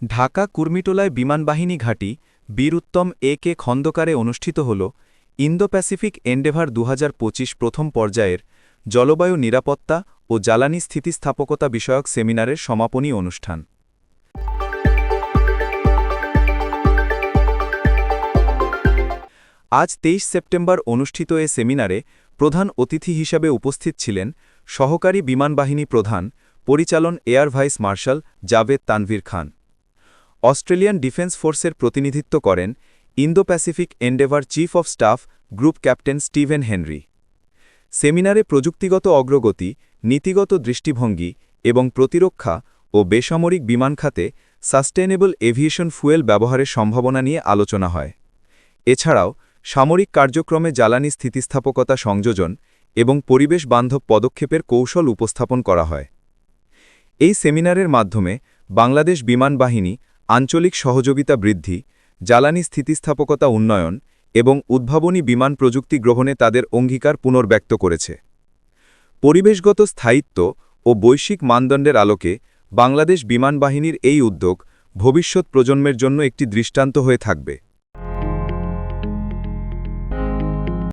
ঢাকা কুর্মিটোলায় বিমানবাহিনী ঘাঁটি বীর উত্তম এ.কে খন্দকারে অনুষ্ঠিত হল ইন্দো প্যাসিফিক এন্ডেভার ২০২৫ প্রথম পর্যায়ের জলবায়ু নিরাপত্তা ও জ্বালানি স্থিতিস্থাপকতা বিষয়ক সেমিনারের সমাপনী অনুষ্ঠান। আজ ২৩ সেপ্টেম্বর অনুষ্ঠিত এ সেমিনারে প্রধান অতিথি হিসাবে উপস্থিত ছিলেন সহকারী বিমানবাহিনী প্রধান পরিচালন air vice marshal Javed Tanvir Khan. Australian defence ফোর্সের প্রতিনিধিত্ব করেন Indo Pacific endeavour chief of staff group captain Steven Henry. সেমিনারে প্রযুক্তিগত অগ্রগতি, নীতিগত দৃষ্টিভঙ্গি এবং প্রতিরক্ষা ও বেসামরিক বিমান খাতে সাস্টেনেবল এভিয়েশন ফুয়েল ব্যবহারের সম্ভাবনা নিয়ে আলোচনা হয়। এছাড়াও সামরিক কার্যক্রমে জ্বালানি স্থিতিস্থাপকতা সংযোজন এবং পরিবেশ বান্ধব পদক্ষেপের কৌশল উপস্থাপন করা হয়। এই সেমিনারের মাধ্যমে বাংলাদেশ বিমান বাহিনী আঞ্চলিক সহযোগিতা বৃদ্ধি, জ্বালানি স্থিতিস্থাপকতা উন্নয়ন এবং উদ্ভাবনী বিমান প্রযুক্তি গ্রহণে তাদের অঙ্গীকার পুনর্ব্যক্ত করেছে। পরিবেশগত স্থায়িত্ব ও বৈশ্বিক মানদণ্ডের আলোকে বাংলাদেশ বিমান বাহিনীর এই উদ্যোগ ভবিষ্যৎ প্রজন্মের জন্য একটি দৃষ্টান্ত হয়ে থাকবে।